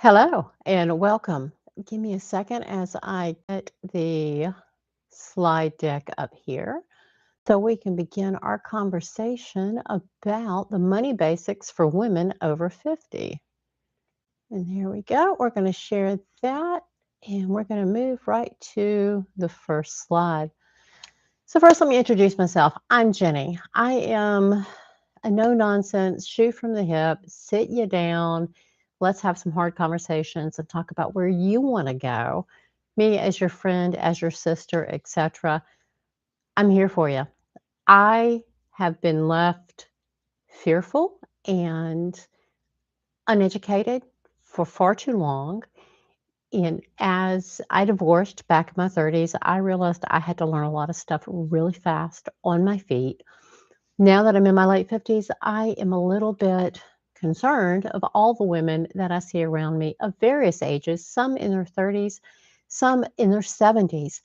Hello and welcome. Give me a second as I get the slide deck up here so we can begin our conversation about the money basics for women over 50. And here we go. We're going to share that and we're going to move right to the first slide. So, first, let me introduce myself. I'm Jenny. I am a no nonsense, shoot from the hip, sit you down. Let's have some hard conversations and talk about where you want to go. Me as your friend, as your sister, etc. I'm here for you. I have been left fearful and uneducated for far too long. And as I divorced back in my 30s, I realized I had to learn a lot of stuff really fast on my feet. Now that I'm in my late 50s, I am a little bit concerned of all the women that I see around me of various ages, some in their 30s, some in their 70s,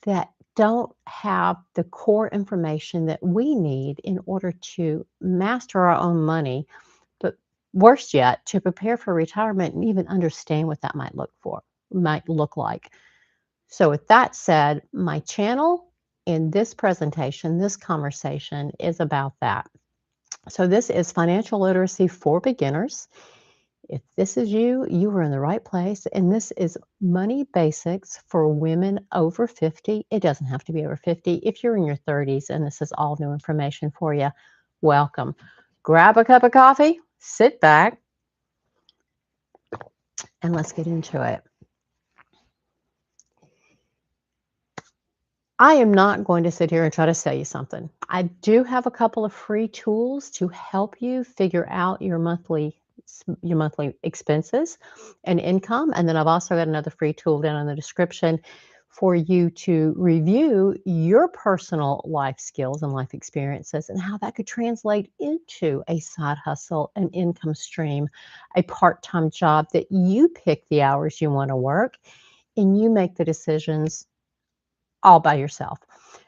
that don't have the core information that we need in order to master our own money, but worse yet, to prepare for retirement and even understand what that might look like. So with that said, my channel in this presentation, this conversation is about that. So this is financial literacy for beginners. If this is you, you are in the right place. And this is money basics for women over 50. It doesn't have to be over 50. If you're in your 30s and this is all new information for you, welcome. Grab a cup of coffee, sit back, and let's get into it. I am not going to sit here and try to sell you something. I do have a couple of free tools to help you figure out your monthly expenses and income. And then I've also got another free tool down in the description for you to review your personal life skills and life experiences and how that could translate into a side hustle, an income stream, a part-time job that you pick the hours you want to work and you make the decisions all by yourself.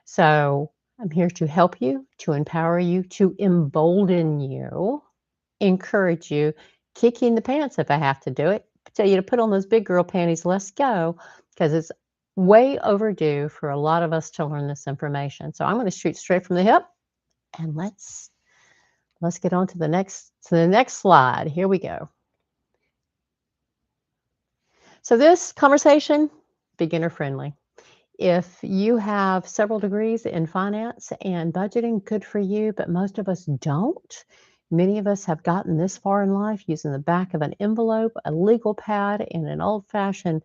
So I'm here to help you, to empower you, to embolden you, encourage you, kick you in the pants if I have to do it, tell you to put on those big girl panties, let's go, because it's way overdue for a lot of us to learn this information. So I'm going to shoot straight from the hip and let's get on to the next slide. Here we go. So this conversation, beginner friendly. If you have several degrees in finance and budgeting, good for you, but most of us don't. Many of us have gotten this far in life using the back of an envelope, a legal pad, and an old-fashioned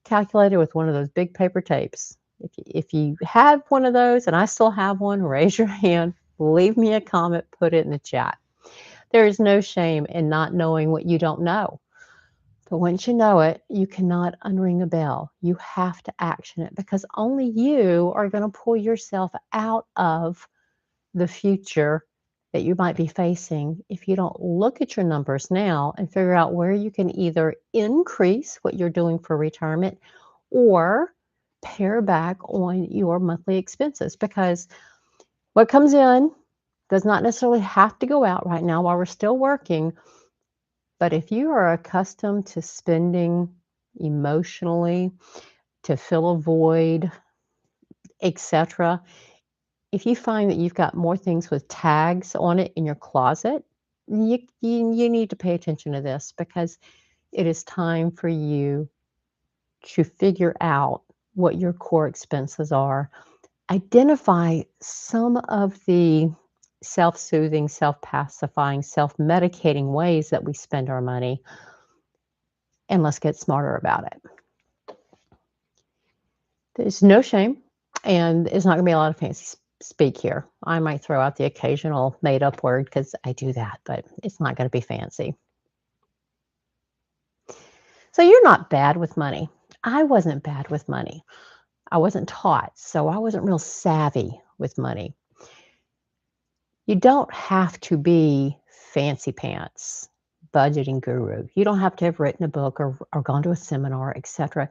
calculator with one of those big paper tapes. If you have one of those, and I still have one, raise your hand, leave me a comment, put it in the chat. There is no shame in not knowing what you don't know. But once you know it, you cannot unring a bell. You have to action it because only you are going to pull yourself out of the future that you might be facing if you don't look at your numbers now and figure out where you can either increase what you're doing for retirement or pare back on your monthly expenses, because what comes in does not necessarily have to go out right now while we're still working. But if you are accustomed to spending emotionally to fill a void, etc., if you find that you've got more things with tags on it in your closet, you need to pay attention to this, because it is time for you to figure out what your core expenses are. Identify some of the self-soothing, self-pacifying, self-medicating ways that we spend our money, and let's get smarter about it. There's no shame, and it's not going to be a lot of fancy speak here. I might throw out the occasional made-up word because I do that, but it's not going to be fancy. So you're not bad with money. I wasn't bad with money. I wasn't taught, so I wasn't real savvy with money. You don't have to be fancy pants budgeting guru. You don't have to have written a book or gone to a seminar, etc.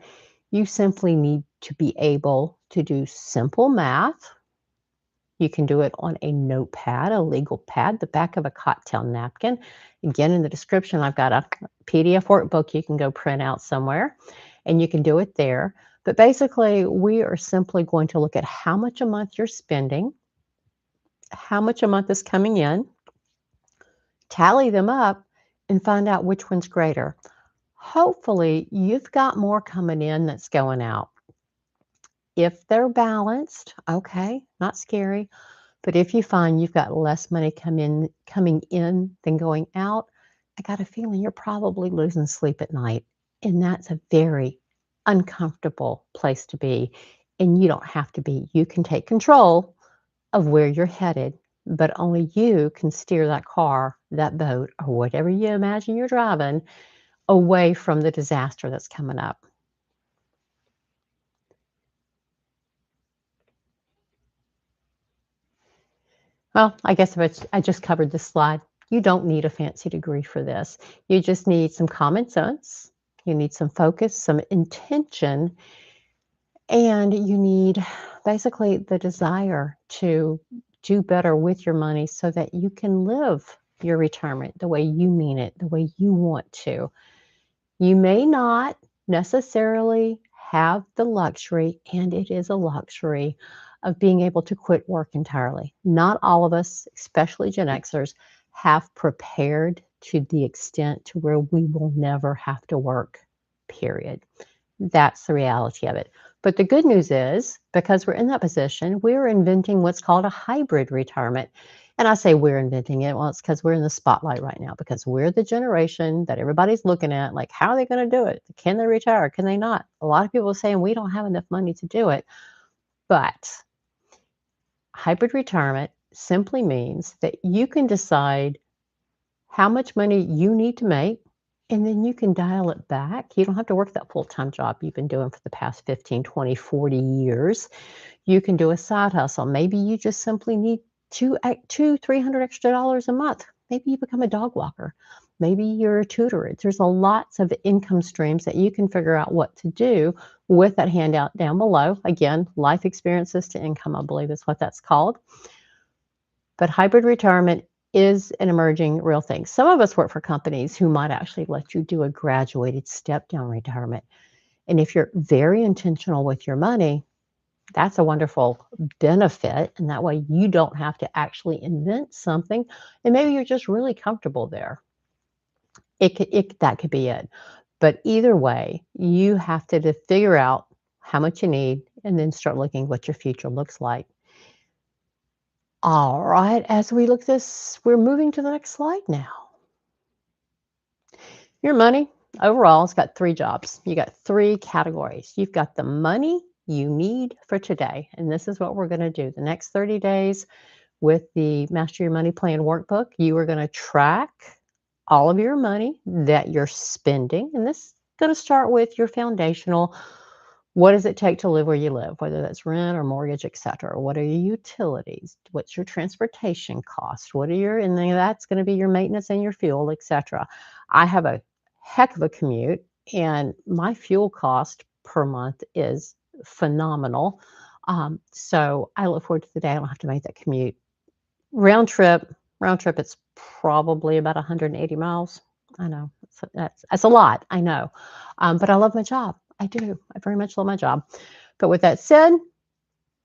You simply need to be able to do simple math You can do it on a notepad, a legal pad, the back of a cocktail napkin. Again, in the description, I've got a PDF workbook you can go print out somewhere, and you can do it there. But basically, we are simply going to look at how much a month you're spending, how much a month is coming in, tally them up, and find out which one's greater. Hopefully, you've got more coming in that's going out. If they're balanced, okay, not scary. But if you find you've got less money coming in than going out, I got a feeling you're probably losing sleep at night. And that's a very uncomfortable place to be. And you don't have to be. You can take control of where you're headed, but only you can steer that car, that boat, or whatever you imagine you're driving away from the disaster that's coming up. Well, I guess if I just covered this slide. You don't need a fancy degree for this. You just need some common sense. You need some focus, some intention, and you need basically the desire to do better with your money so that you can live your retirement the way you mean it, the way you want to. You may not necessarily have the luxury, and it is a luxury, of being able to quit work entirely. Not all of us, especially Gen Xers, have prepared to the extent to where we will never have to work, period. That's the reality of it. But the good news is, because we're in that position, we're inventing what's called a hybrid retirement. And I say we're inventing it. Well, it's because we're in the spotlight right now, because we're the generation that everybody's looking at, like, how are they going to do it? Can they retire? Can they not? A lot of people are saying we don't have enough money to do it. But hybrid retirement simply means that you can decide how much money you need to make, and then you can dial it back. You don't have to work that full-time job you've been doing for the past 15, 20, 40 years. You can do a side hustle. Maybe you just simply need $300 extra dollars a month. Maybe you become a dog walker. Maybe you're a tutor. There's a lots of income streams that you can figure out what to do with that handout down below. Again, life experiences to income, I believe is what that's called. But hybrid retirement is an emerging real thing. Some of us work for companies who might actually let you do a graduated step down retirement. And if you're very intentional with your money, that's a wonderful benefit. And that way you don't have to actually invent something. And maybe you're just really comfortable there. That could be it. But either way, you have to figure out how much you need and then start looking what your future looks like. All right, as we look this, we're moving to the next slide now. Your money overall has got three jobs. You got three categories. You've got the money you need for today, and this is what we're going to do. The next 30 days with the Master Your Money Plan workbook, you are going to track all of your money that you're spending, and this is going to start with your foundational. What does it take to live where you live, whether that's rent or mortgage, et cetera? What are your utilities? What's your transportation cost? What are your, and then that's going to be your maintenance and your fuel, et cetera. I have a heck of a commute, and my fuel cost per month is phenomenal. So I look forward to the day I don't have to make that commute. Round trip, it's probably about 180 miles. I know that's a lot. I know, but I love my job. I do. I very much love my job. But with that said,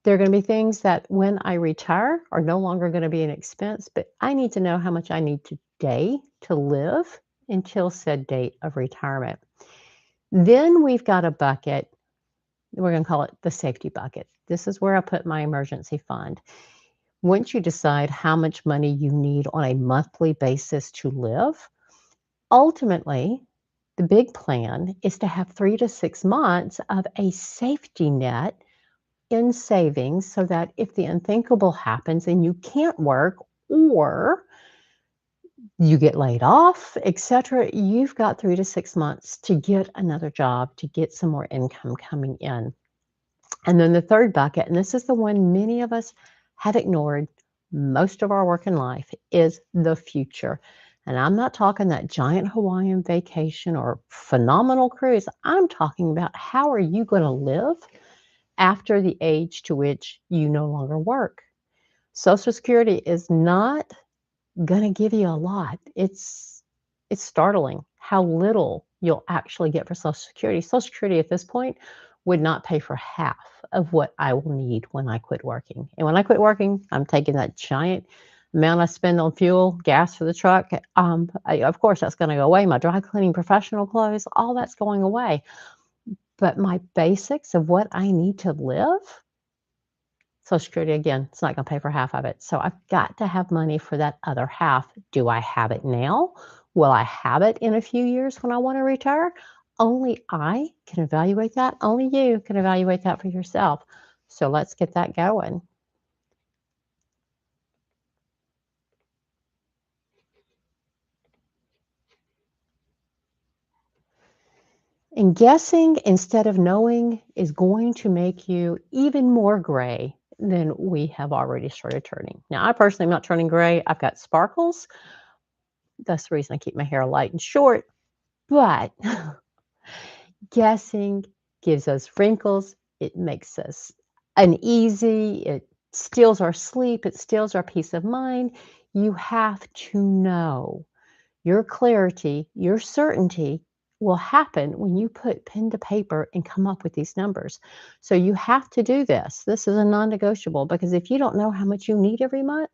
there are going to be things that when I retire are no longer going to be an expense, but I need to know how much I need today to live until said date of retirement. Then we've got a bucket. We're going to call it the safety bucket. This is where I put my emergency fund. Once you decide how much money you need on a monthly basis to live, ultimately, the big plan is to have 3 to 6 months of a safety net in savings so that if the unthinkable happens and you can't work or you get laid off, etc., you've got 3 to 6 months to get another job, to get some more income coming in. And then the third bucket, and this is the one many of us have ignored most of our working life, is the future. And I'm not talking that giant Hawaiian vacation or phenomenal cruise. I'm talking about how are you going to live after the age to which you no longer work. Social Security is not gonna give you a lot. It's startling how little you'll actually get for Social Security. Social Security at this point would not pay for half of what I will need when I quit working. And when I quit working, I'm taking that giant amount I spend on fuel, gas for the truck. Of course, that's going to go away. My dry cleaning, professional clothes, all that's going away. But my basics of what I need to live, Social Security, again, it's not going to pay for half of it. So I've got to have money for that other half. Do I have it now? Will I have it in a few years when I want to retire? Only I can evaluate that. Only you can evaluate that for yourself. So let's get that going. And guessing instead of knowing is going to make you even more gray than we have already started turning. Now, I personally am not turning gray. I've got sparkles. That's the reason I keep my hair light and short. But guessing gives us wrinkles. It makes us uneasy. It steals our sleep. It steals our peace of mind. You have to know. Your clarity, your certainty will happen when you put pen to paper and come up with these numbers. So you have to do this. This is a non-negotiable because if you don't know how much you need every month,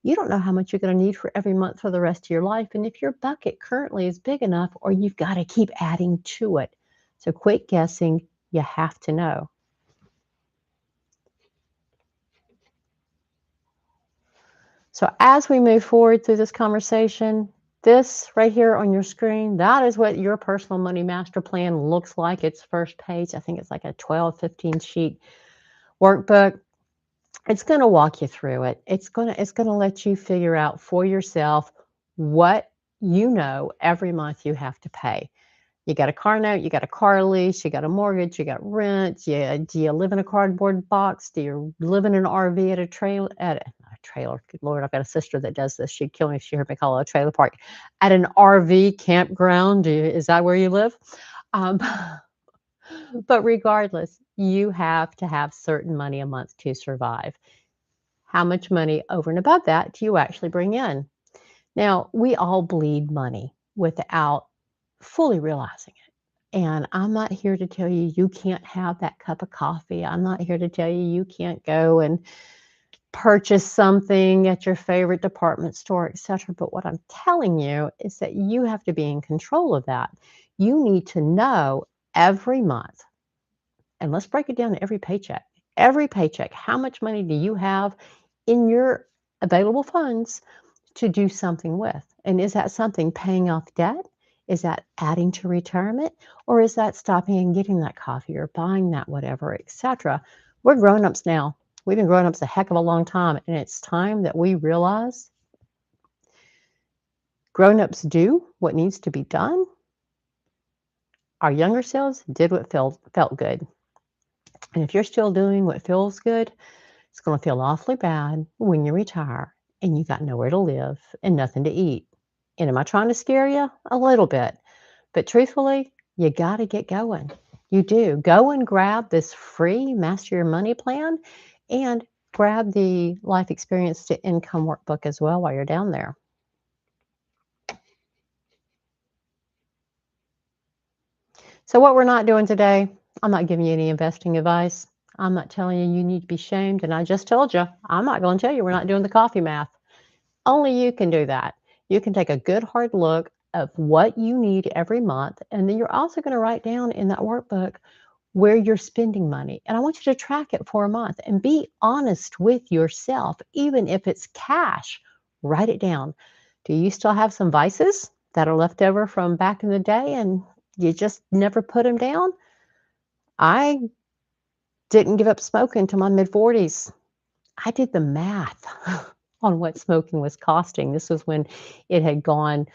you don't know how much you're going to need for every month for the rest of your life. And if your bucket currently is big enough, or you've got to keep adding to it. So quit guessing. You have to know. So as we move forward through this conversation, this right here on your screen, that is what your personal money master plan looks like. It's first page. I think it's like a 12, 15 sheet workbook. It's going to walk you through it. It's going to let you figure out for yourself what you know every month you have to pay. You got a car note, you got a car lease, you got a mortgage, you got rent. Do you live in a cardboard box? Do you live in an RV at a trailer? Not a trailer. Good Lord, I've got a sister that does this. She'd kill me if she heard me call it a trailer park. At an RV campground, is that where you live? Um, but regardless, you have to have certain money a month to survive. How much money over and above that do you actually bring in? Now, we all bleed money without fully realizing it. And I'm not here to tell you you can't have that cup of coffee. I'm not here to tell you you can't go and purchase something at your favorite department store, etc. But what I'm telling you is that you have to be in control of that. You need to know every month, and let's break it down to every paycheck. Every paycheck, how much money do you have in your available funds to do something with? And is that something paying off debt? Is that adding to retirement? Or is that stopping and getting that coffee or buying that whatever, etc.? We're grown-ups now. We've been grown-ups a heck of a long time, and it's time that we realize grown-ups do what needs to be done. Our younger selves did what felt good. And if you're still doing what feels good, it's going to feel awfully bad when you retire and you got nowhere to live and nothing to eat. And am I trying to scare you? A little bit. But truthfully, you got to get going. You do. Go and grab this free Master Your Money plan and grab the Life Experience to Income workbook as well while you're down there. So what we're not doing today, I'm not giving you any investing advice. I'm not telling you you need to be shamed. And I just told you, I'm not going to tell you we're not doing the coffee math. Only you can do that. You can take a good hard look of what you need every month. And then you're also going to write down in that workbook where you're spending money. And I want you to track it for a month and be honest with yourself, even if it's cash. Write it down. Do you still have some vices that are left over from back in the day and you just never put them down? I didn't give up smoking until my mid 40s. I did the math on what smoking was costing. This was when it had gone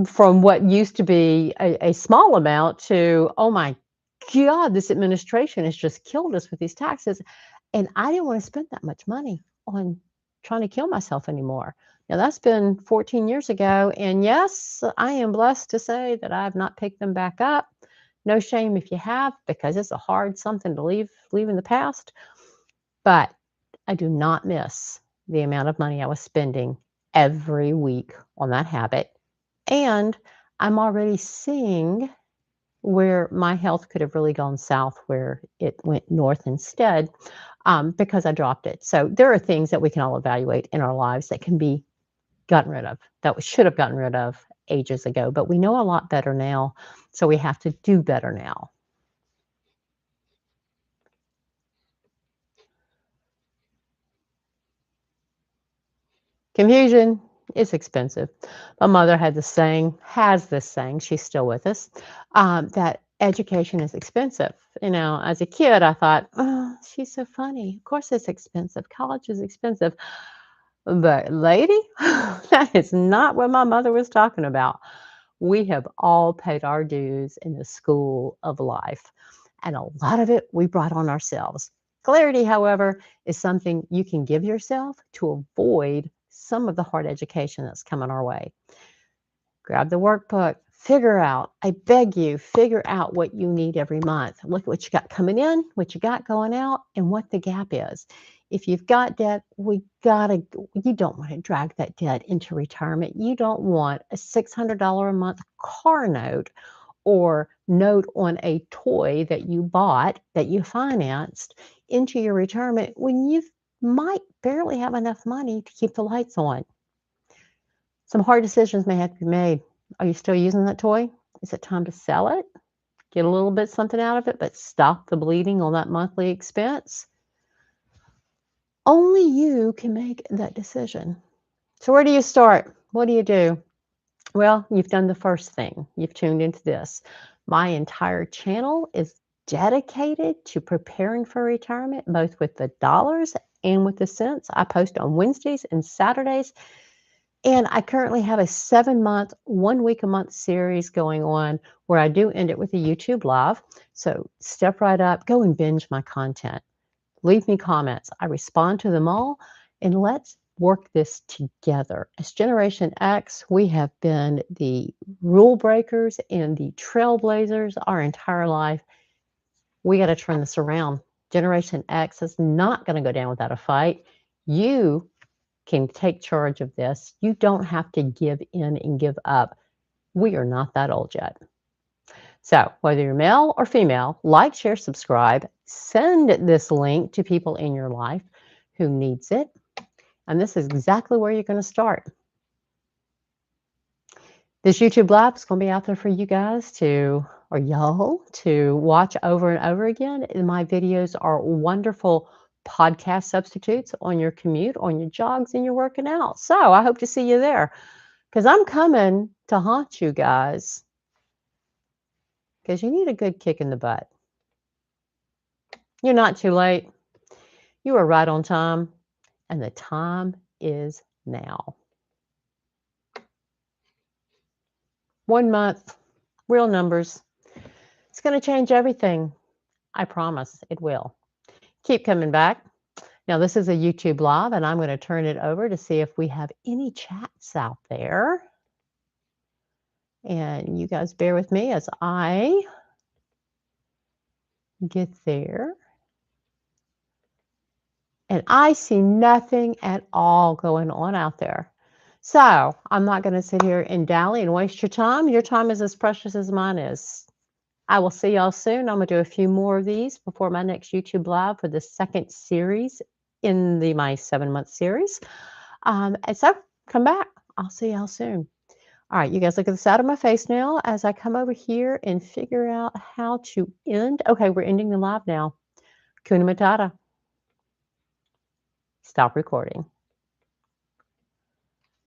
from what used to be a small amount to, oh my God, this administration has just killed us with these taxes. And I didn't want to spend that much money on trying to kill myself anymore. Now, that's been 14 years ago. And yes, I am blessed to say that I have not picked them back up. No shame if you have, because it's a hard something to leave in the past. But I do not miss the amount of money I was spending every week on that habit. And I'm already seeing where my health could have really gone south, where it went north instead, because I dropped it. So there are things that we can all evaluate in our lives that can be gotten rid of, that we should have gotten rid of ages ago, but we know a lot better now. So we have to do better now. Confusion is expensive. My mother had this saying, has this saying, she's still with us, that education is expensive. You know, as a kid, I thought, oh, she's so funny. Of course it's expensive. College is expensive. But lady, that is not what my mother was talking about. We have all paid our dues in the school of life, and a lot of it we brought on ourselves. Clarity, however, is something you can give yourself to avoid some of the hard education that's coming our way. Grab the workbook, figure out, I beg you, figure out what you need every month. Look at what you got coming in, what you got going out, and what the gap is. If you've got debt, you don't want to drag that debt into retirement. You don't want a $600 a month car note or note on a toy that you bought, that you financed into your retirement when you might barely have enough money to keep the lights on. Some hard decisions may have to be made. Are you still using that toy? Is it time to sell it? Get a little bit something out of it, but stop the bleeding on that monthly expense? Only you can make that decision. So where do you start? What do you do? Well, you've done the first thing. You've tuned into this. My entire channel is dedicated to preparing for retirement, both with the dollars and with the cents. I post on Wednesdays and Saturdays. And I currently have a 7-month, 1 week a month series going on where I do end it with a YouTube live. So step right up, go and binge my content. Leave me comments. I respond to them all. And let's work this together. As Generation X, we have been the rule breakers and the trailblazers our entire life. We got to turn this around. Generation X is not going to go down without a fight. You can take charge of this. You don't have to give in and give up. We are not that old yet. So whether you're male or female, like, share, subscribe, send this link to people in your life who needs it. And this is exactly where you're going to start. This YouTube Live is going to be out there for you guys or y'all to watch over and over again. And my videos are wonderful podcast substitutes on your commute, on your jogs, and you're working out. So I hope to see you there, because I'm coming to haunt you guys, because you need a good kick in the butt. You're not too late. You are right on time, and the time is now. 1 month, real numbers. It's going to change everything. I promise it will. Keep coming back. Now, this is a YouTube Live, and I'm going to turn it over to see if we have any chats out there. And you guys bear with me as I get there. And I see nothing at all going on out there. So I'm not going to sit here and dally and waste your time. Your time is as precious as mine is. I will see y'all soon. I'm going to do a few more of these before my next YouTube Live for the second series in my 7-month series. And so come back. I'll see y'all soon. All right, you guys look at the side of my face now as I come over here and figure out how to end. Okay, we're ending the live now. Kuna Matata. Stop recording.